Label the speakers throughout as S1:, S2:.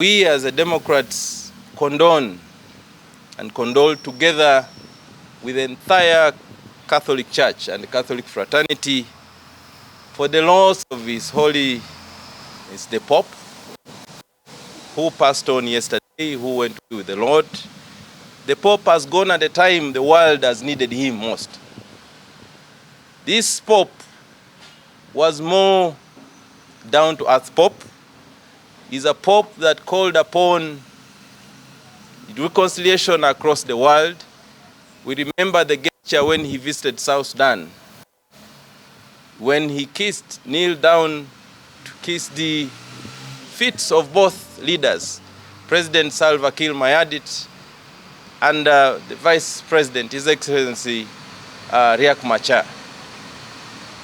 S1: We as a Democrats condone and condole together with the entire Catholic Church and the Catholic fraternity for the loss of His Holiness the Pope, who passed on yesterday, who went with the Lord. The Pope has gone at a time the world has needed him most. This Pope was more down-to-earth Pope. He's a Pope that called upon reconciliation across the world. We remember the gesture when he visited South Sudan, when he kneeled down to kiss the feet of both leaders, President Salva Kiir Mayardit and the Vice President, His Excellency Riek Machar.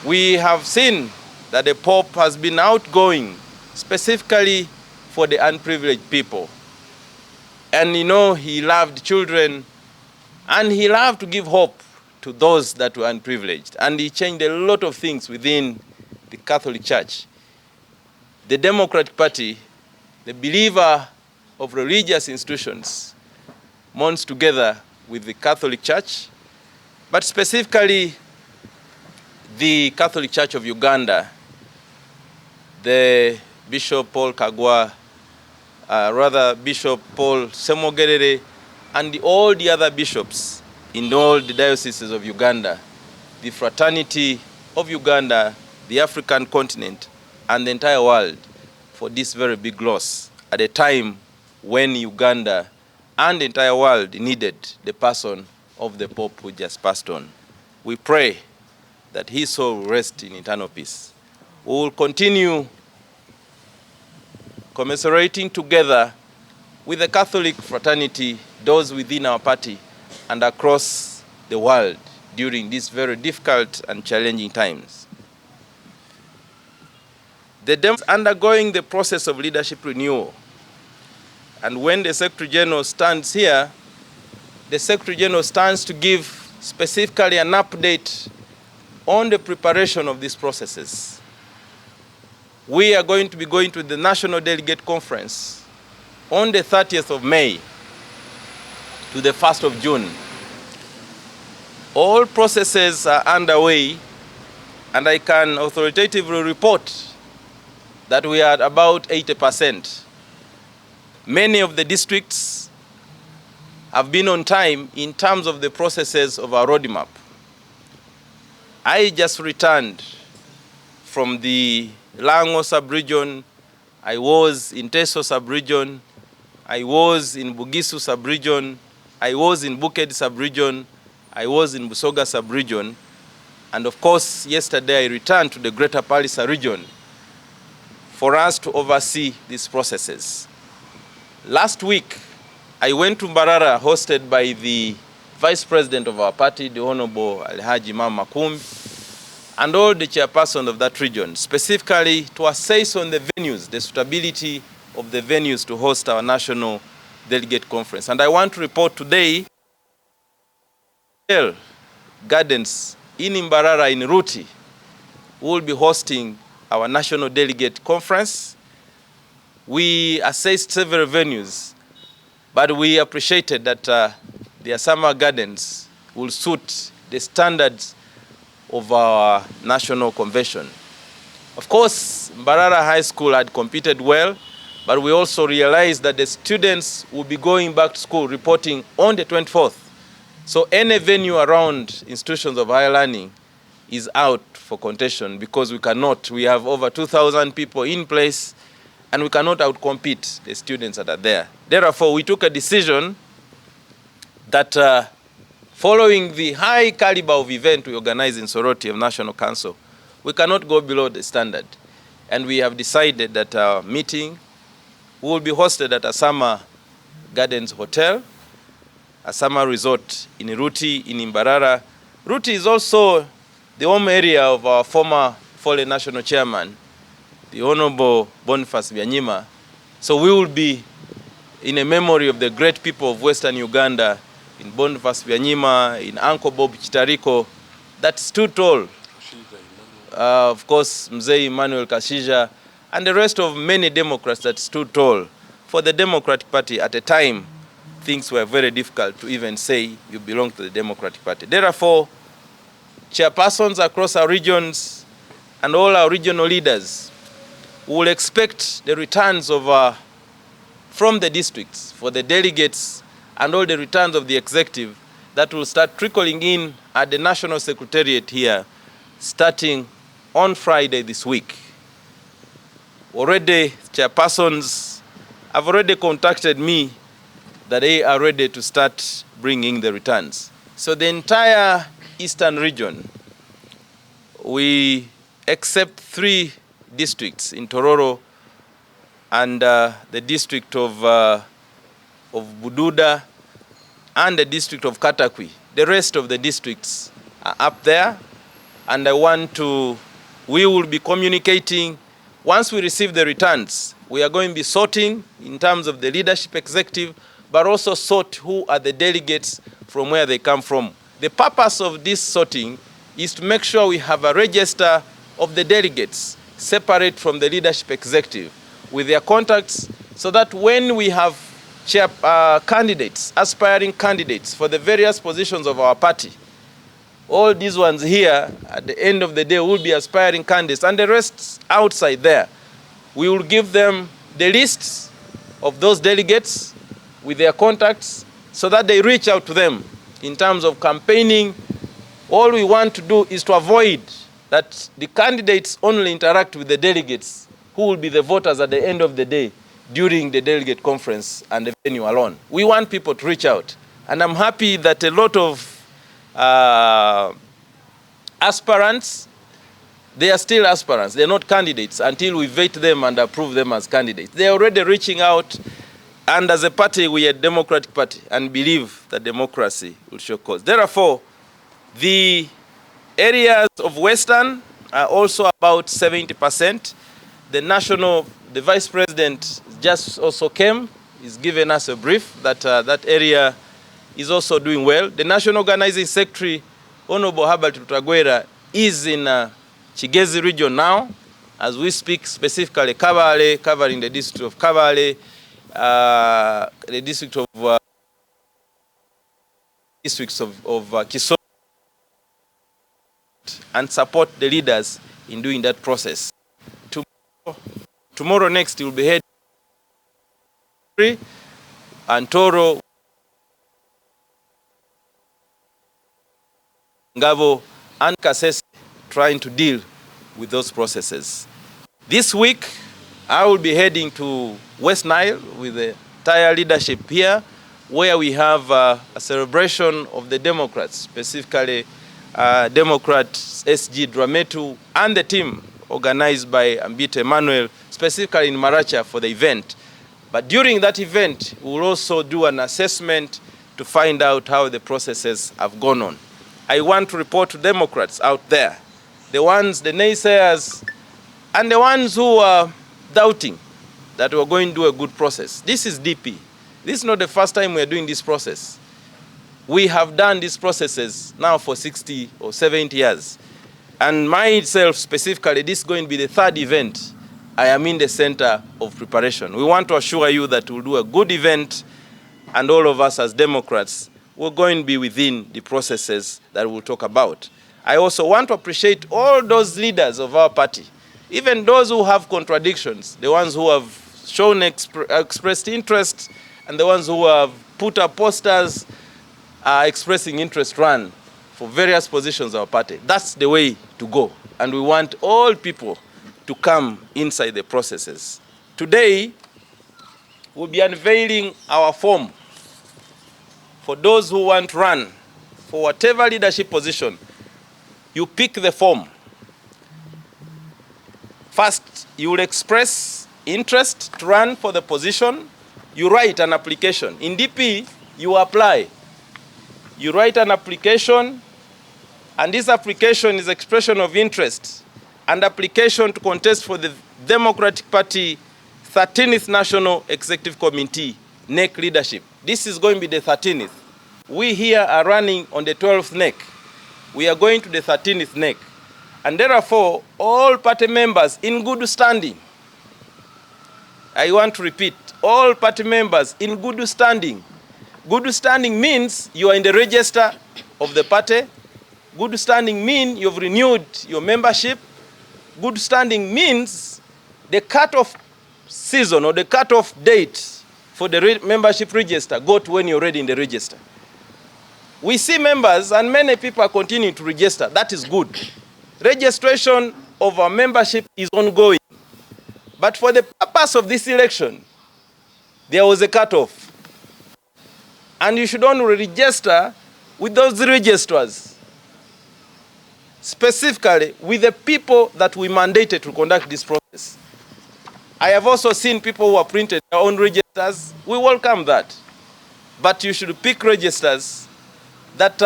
S1: We have seen that the Pope has been outgoing specifically for the unprivileged people. And he loved children, and he loved to give hope to those that were unprivileged. And he changed a lot of things within the Catholic Church. The Democratic Party, the believer of religious institutions, mourns together with the Catholic Church, but specifically the Catholic Church of Uganda, the Bishop Paul Kagwa, Bishop Paul Semogerere, and all the other bishops in all the dioceses of Uganda, the fraternity of Uganda, the African continent, and the entire world for this very big loss at a time when Uganda and the entire world needed the person of the Pope who just passed on. We pray that his soul will rest in eternal peace. We will continue commiserating together with the Catholic fraternity, those within our party and across the world during these very difficult and challenging times. The Dem is undergoing the process of leadership renewal. And when the Secretary General stands here, the Secretary General stands to give specifically an update on the preparation of these processes. We are going to be going to the National Delegate Conference on the 30th of May to the 1st of June. All processes are underway, and I can authoritatively report that we are at about 80%. Many of the districts have been on time in terms of the processes of our roadmap. I just returned from the Lango sub-region. I was in Teso sub-region. I was in Bugisu sub-region. I was in Buked sub-region. I was in Busoga sub-region. And of course, yesterday I returned to the Greater Palisa region for us to oversee these processes. Last week, I went to Mbarara, hosted by the Vice President of our party, the Honorable Alhaji Imam Makumbi, and all the chairpersons of that region, specifically to assess on the venues, the suitability of the venues to host our National Delegate Conference. And I want to report today, Gardens in Mbarara in Ruti will be hosting our National Delegate Conference. We assessed several venues, but we appreciated that the Asama Gardens will suit the standards of our national convention. Of course, Mbarara High School had competed well, but we also realized that the students will be going back to school reporting on the 24th. So any venue around institutions of higher learning is out for contention because we have over 2,000 people in place, and we cannot outcompete the students that are there. Therefore, we took a decision that following the high caliber of event we organize in Soroti of National Council, we cannot go below the standard. And we have decided that our meeting will be hosted at Asama Gardens Hotel, Asama Resort in Ruti, in Mbarara. Ruti is also the home area of our former fallen national chairman, the Honorable Boniface Byanyima. So we will be in a memory of the great people of Western Uganda, in Boniface Byanyima, in Uncle Bob Chitariko, that stood tall. Of course, Mzee Emmanuel Kashija, and the rest of many Democrats that stood tall for the Democratic Party at a time things were very difficult to even say you belong to the Democratic Party. Therefore, chairpersons across our regions and all our regional leaders will expect the returns of from the districts for the delegates and all the returns of the executive that will start trickling in at the National Secretariat here starting on Friday this week. Already, chairpersons have already contacted me that they are ready to start bringing the returns. So the entire eastern region, we except 3 districts in Tororo and the district of Bududa and the district of Katakwi. The rest of the districts are up there, and we will be communicating. Once we receive the returns, we are going to be sorting in terms of the leadership executive, but also sort who are the delegates from where they come from. The purpose of this sorting is to make sure we have a register of the delegates separate from the leadership executive with their contacts, so that when we have candidates, aspiring candidates for the various positions of our party, all these ones here, at the end of the day, will be aspiring candidates, and the rest outside there. We will give them the lists of those delegates with their contacts so that they reach out to them in terms of campaigning. All we want to do is to avoid that the candidates only interact with the delegates who will be the voters at the end of the day during the delegate conference and the venue alone. We want people to reach out. And I'm happy that a lot of aspirants, they are still aspirants. They're not candidates until we vet them and approve them as candidates. They're already reaching out, and as a party, we are a democratic party and believe that democracy will show cause. Therefore, the areas of Western are also about 70%. The Vice President just also came, he's given us a brief that that area is also doing well. The National Organizing Secretary, Honorable Herbert Rutagwera, is in Chigezi region now, as we speak, specifically Kabale, covering the district of Kabale, the district of Kiso, and support the leaders in doing that process. Tomorrow next, he will be heading and Toro, Ngavo, and Kasese, trying to deal with those processes. This week, I will be heading to West Nile with the entire leadership here, where we have a celebration of the Democrats, specifically Democrat SG Drametu and the team organized by Ambite Emmanuel, specifically in Maracha for the event. But during that event, we will also do an assessment to find out how the processes have gone on. I want to report to Democrats out there, the naysayers, and the ones who are doubting that we're going to do a good process. This is DP. This is not the first time we're doing this process. We have done these processes now for 60 or 70 years. And myself specifically, this is going to be the 3rd event I am in the center of preparation. We want to assure you that we'll do a good event, and all of us as Democrats, we're going to be within the processes that we'll talk about. I also want to appreciate all those leaders of our party, even those who have contradictions, the ones who have shown expressed interest, and the ones who have put up posters expressing interest run for various positions of our party. That's the way to go. And we want all people to come inside the processes. Today, we'll be unveiling our form for those who want to run for whatever leadership position. You pick the form. First, you will express interest to run for the position. You write an application. In DP, you apply. You write an application, and this application is expression of interest and application to contest for the Democratic Party 13th National Executive Committee, NEC leadership. This is going to be the 13th. We here are running on the 12th NEC. We are going to the 13th NEC. And therefore, all party members in good standing I want to repeat, all party members in good standing. Good standing means you are in the register of the party. Good standing means you've renewed your membership. Good standing means the cut-off season or the cut-off date for the membership register got when you're already in the register. We see members and many people are continuing to register. That is good. Registration of our membership is ongoing. But for the purpose of this election, there was a cut-off. And you should only register with those registrars, specifically with the people that we mandated to conduct this process. I have also seen people who have printed their own registers. We welcome that. But you should pick registers that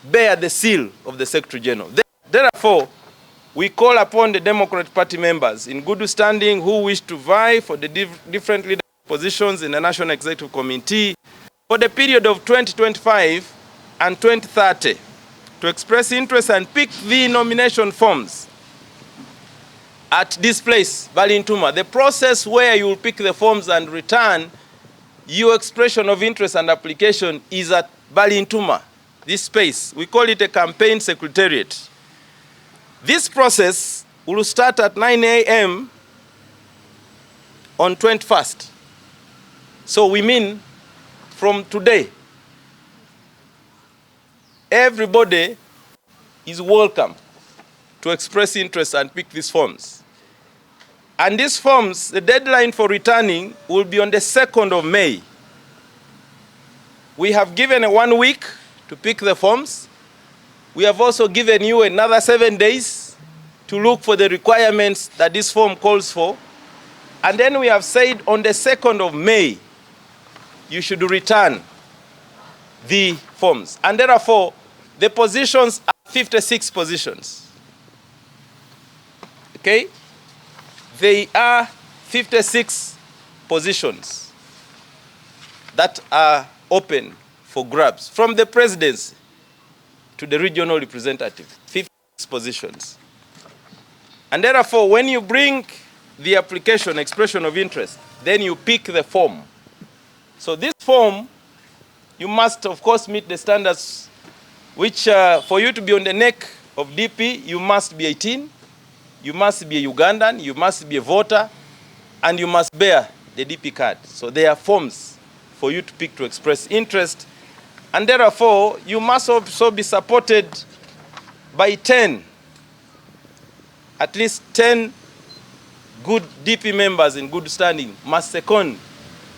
S1: bear the seal of the Secretary General. Therefore, we call upon the Democratic Party members in good standing who wish to vie for the different leadership positions in the National Executive Committee for the period of 2025 and 2030 to express interest and pick the nomination forms at this place, Balintuma. The process where you will pick the forms and return your expression of interest and application is at Balintuma, this space. We call it a campaign secretariat. This process will start at 9 a.m. on 21st. So we mean from today, everybody is welcome to express interest and pick these forms. And these forms, the deadline for returning will be on the 2nd of May. We have given 1 week to pick the forms. We have also given you another 7 days to look for the requirements that this form calls for. And then we have said on the 2nd of May, you should return the forms. And therefore, the positions are 56 positions. Okay? They are 56 positions that are open for grabs from the presidency to the regional representative, 56 positions. And therefore, when you bring the application, expression of interest, then you pick the form. So this form, you must, of course, meet the standards which, for you to be on the neck of DP, you must be 18, you must be a Ugandan, you must be a voter, and you must bear the DP card. So there are forms for you to pick to express interest. And therefore, you must also be supported by 10, at least 10 good DP members in good standing must second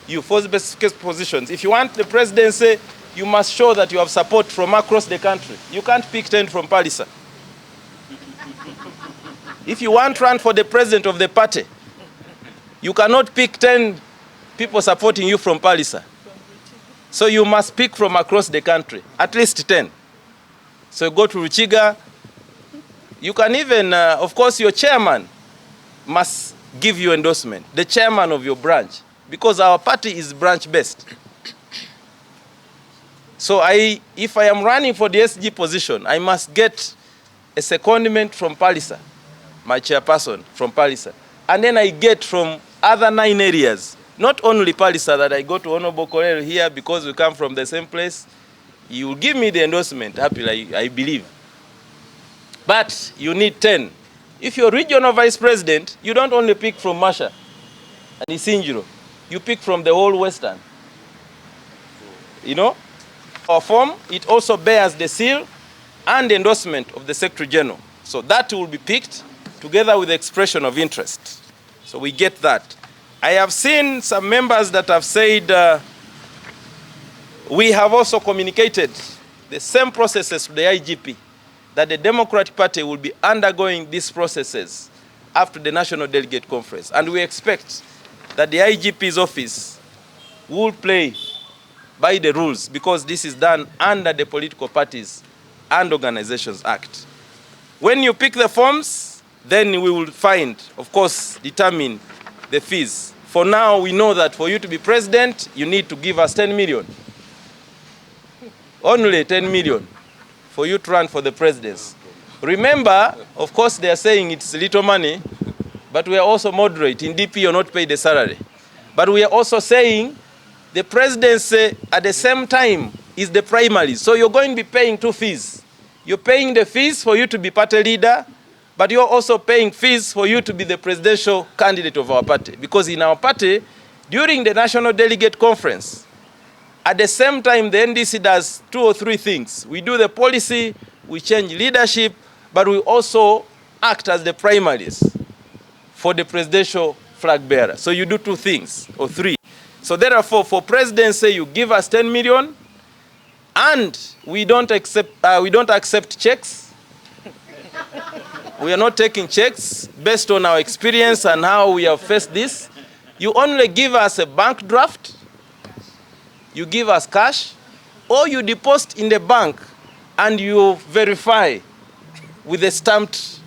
S1: you for specific positions. If you want the presidency, you must show that you have support from across the country. You can't pick 10 from Palisa. If you want to run for the president of the party, you cannot pick 10 people supporting you from Palisa. So you must pick from across the country, at least 10. So go to Ruchiga. You can even, of course, your chairman must give you endorsement, the chairman of your branch, because our party is branch-based. So if I am running for the SG position, I must get a secondment from Palisa, my chairperson from Palisa. And then I get from other 9 areas, not only Palisa, that I go to Honorable Colonel here because we come from the same place. You will give me the endorsement, happily, I believe. But you need 10. If you're regional vice president, you don't only pick from Masha and Isinjiro. You pick from the whole Western. You know? Our form, it also bears the seal and the endorsement of the Secretary General. So that will be picked together with the expression of interest. So we get that. I have seen some members that have said we have also communicated the same processes to the IGP, that the Democratic Party will be undergoing these processes after the National Delegate Conference. And we expect that the IGP's office will play by the rules, because this is done under the Political Parties and Organizations Act. When you pick the forms, then we will find, of course, determine the fees. For now, we know that for you to be president, you need to give us 10 million. Only 10 million for you to run for the presidency. Remember, of course, they are saying it's little money, but we are also moderate. In DP, you're not paid a salary. But we are also saying the presidency at the same time is the primary. So you're going to be paying two fees. You're paying the fees for you to be party leader, but you're also paying fees for you to be the presidential candidate of our party. Because in our party, during the National Delegate Conference, at the same time, the NDC does 2 or 3 things. We do the policy, we change leadership, but we also act as the primaries for the presidential flag bearer. So you do 2 things or 3. So therefore, for presidency, you give us 10 million, and we don't accept checks. We are not taking checks based on our experience and how we have faced this. You only give us a bank draft, you give us cash, or you deposit in the bank and you verify with a stamped,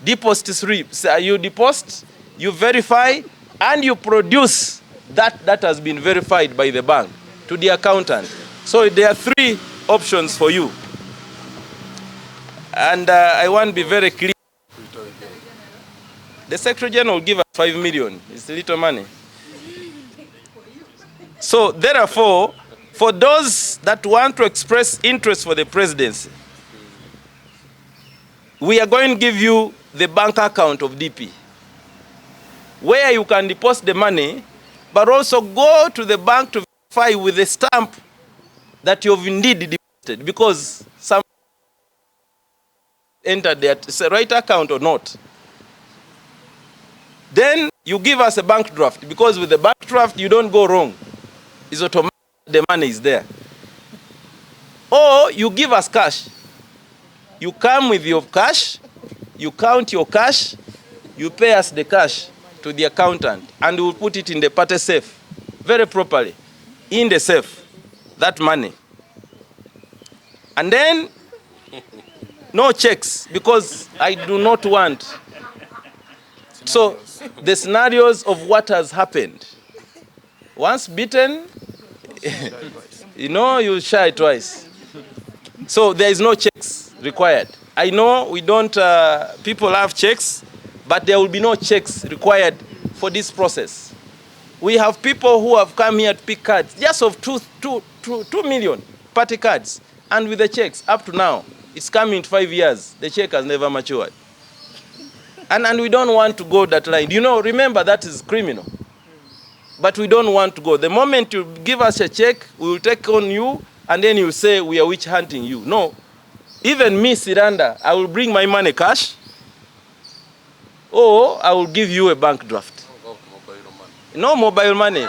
S1: deposit slip. So you deposit, you verify, and you produce that has been verified by the bank to the accountant. So there are 3 options for you. And I want to be very clear. The Secretary General will give us 5 million. It's little money. So therefore, for those that want to express interest for the presidency, we are going to give you the bank account of DP, where you can deposit the money, but also go to the bank to verify with a stamp that you've indeed deposited, because some entered that it's a right account or not. Then you give us a bank draft, because with the bank draft you don't go wrong. It's automatic, the money is there. Or you give us cash. You come with your cash, you count your cash, you pay us the cash to the accountant, and we'll put it in the party safe, very properly, in the safe, that money. And then, no checks, because I do not want. So, the scenarios of what has happened. Once bitten, you shy twice. So there is no checks required. I know we don't, people have checks, but there will be no checks required for this process. We have people who have come here to pick cards, just of 2 million party cards. And with the checks, up to now, it's coming in 5 years. The check has never matured. And we don't want to go that line. Remember, that is criminal. But we don't want to go. The moment you give us a check, we will take on you, and then you say we are witch hunting you. No. Even me, Siranda, I will bring my money cash, or I will give you a bank draft. No mobile money.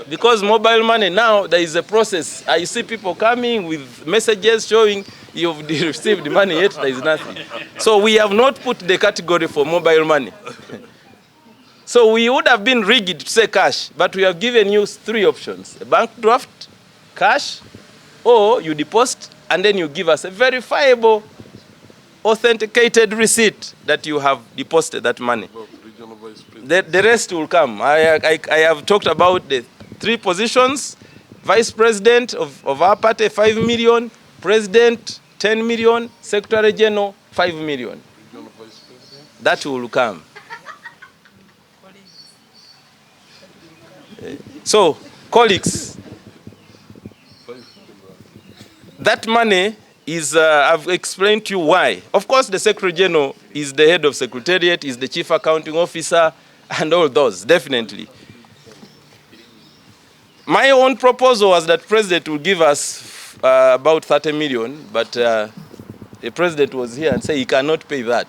S1: Because mobile money now, there is a process. I see people coming with messages showing you've received money, yet there is nothing. So we have not put the category for mobile money. So we would have been rigid to say cash, but we have given you 3 options: a bank draft, cash, or you deposit, and then you give us a verifiable, authenticated receipt that you have deposited that money. The rest will come. I have talked about the 3 positions: Vice President of our party, 5 million, President, 10 million, Secretary General, 5 million. That will come. So, colleagues, that money is, I've explained to you why. Of course, the Secretary General is the head of Secretariat, is the Chief Accounting Officer, and all those, definitely. My own proposal was that President will give us about 30 million, but the President was here and said he cannot pay that.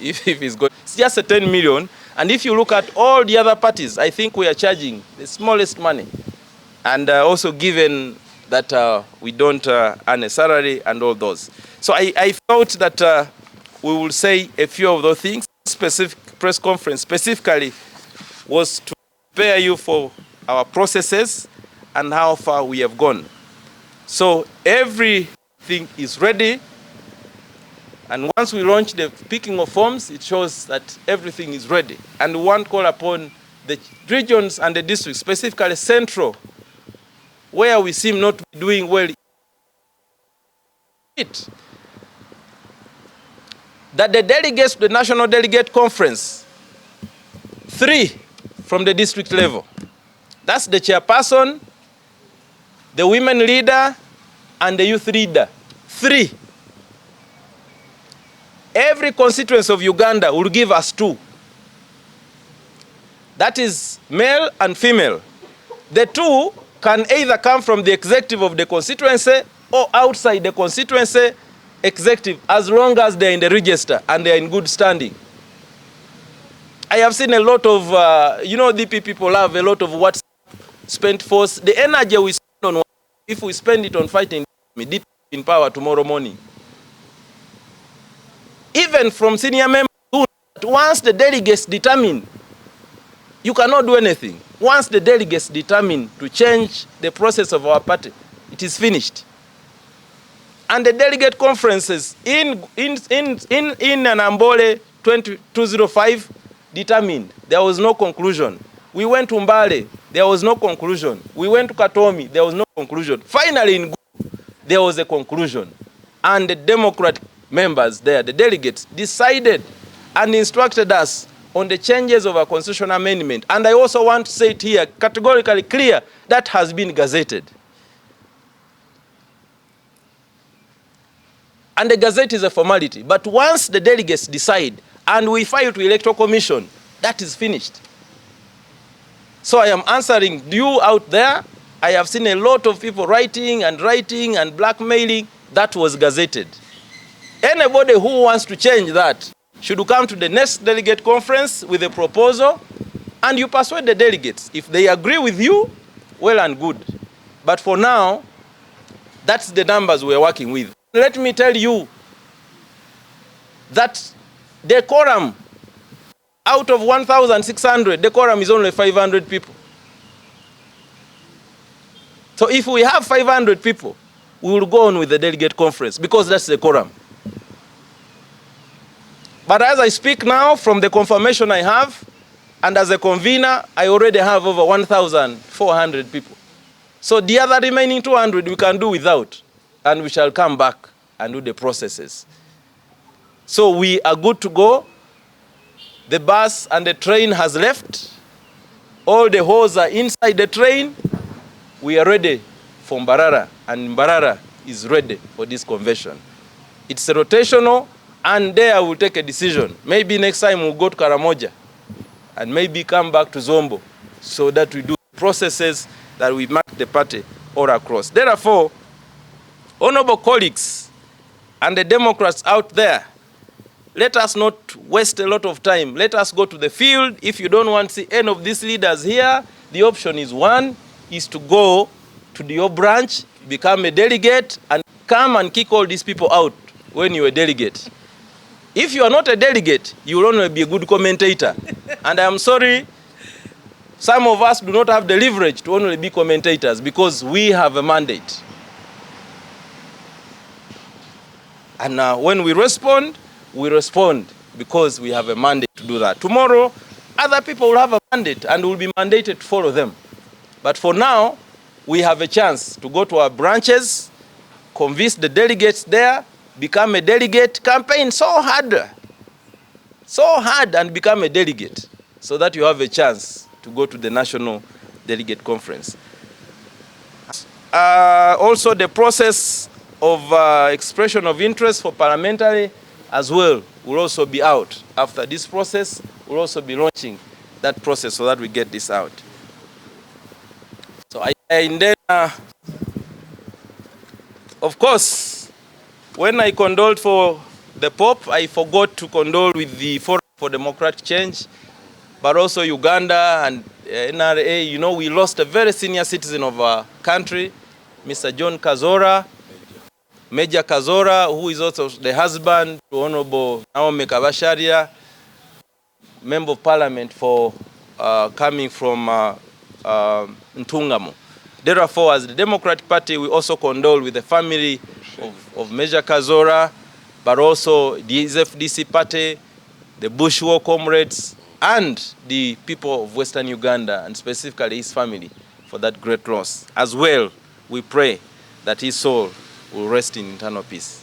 S1: If he's going, it's just a 10 million. And if you look at all the other parties, I think we are charging the smallest money. And also given that we don't earn a salary and all those. So I thought that we will say a few of those things. Specific press conference specifically was to prepare you for our processes and how far we have gone. So everything is ready. And once we launch the picking of forms, it shows that everything is ready. And we want to call upon the regions and the districts, specifically Central, where we seem not to be doing well. that the delegates to the National Delegate Conference, 3 from the district level, that's the chairperson, the women leader, and the youth leader, 3. Every constituency of Uganda will give us 2. That is male and female. The 2 can either come from the executive of the constituency or outside the constituency executive, as long as they are in the register and they are in good standing. I have seen a lot of, DP people have a lot of what spent force. The energy we spend on, if we spend it on fighting DP in power tomorrow morning. Even from senior members, once the delegates determine, you cannot do anything. Once the delegates determine to change the process of our party, it is finished. And the delegate conferences in Anambole 2005 determined there was no conclusion. We went to Mbale, there was no conclusion. We went to Katomi, there was no conclusion. Finally, in Gu, there was a conclusion. And the Democratic members there, the delegates, decided and instructed us on the changes of our constitutional amendment. And I also want to say it here, categorically clear, that has been gazetted. And the gazette is a formality. But once the delegates decide and we file to Electoral Commission, that is finished. So I am answering you out there. I have seen a lot of people writing and blackmailing. That was gazetted. Anybody who wants to change that should come to the next delegate conference with a proposal, and you persuade the delegates. If they agree with you, well and good. But for now, that's the numbers we're working with. Let me tell you that the quorum, out of 1,600, the quorum is only 500 people. So if we have 500 people, we will go on with the delegate conference because that's the quorum. But as I speak now, from the confirmation I have, and as a convener, I already have over 1,400 people. So the other remaining 200 we can do without, and we shall come back and do the processes. So we are good to go. The bus and the train has left. All the holes are inside the train. We are ready for Mbarara, and Mbarara is ready for this convention. It's a rotational, and there we'll take a decision. Maybe next time we'll go to Karamoja, and maybe come back to Zombo, so that we do processes that we mark the party all across. Therefore, honorable colleagues and the Democrats out there, let us not waste a lot of time. Let us go to the field. If you don't want to see any of these leaders here, the option is one, is to go to your branch, become a delegate, and come and kick all these people out when you're a delegate. If you are not a delegate, you will only be a good commentator. And I'm sorry, some of us do not have the leverage to only be commentators because we have a mandate. And when we respond because we have a mandate to do that. Tomorrow, other people will have a mandate and will be mandated to follow them. But for now, we have a chance to go to our branches, convince the delegates there, become a delegate, campaign so hard and become a delegate so that you have a chance to go to the National Delegate Conference. Also, the process of expression of interest for parliamentary as well will also be out. After this process, we'll also be launching that process so that we get this out. So of course, when I condoled for the Pope, I forgot to condole with the Forum for Democratic Change, but also Uganda and NRA. You know, we lost a very senior citizen of our country, Mr. John Kazora, Major Kazora, who is also the husband to Honorable Naomi Kabasharia, Member of Parliament for coming from Ntungamo. Therefore, as the Democratic Party, we also condole with the family of Major Kazora, but also the FDC party, the Bush War comrades, and the people of Western Uganda, and specifically his family, for that great loss. As well, we pray that his soul will rest in eternal peace.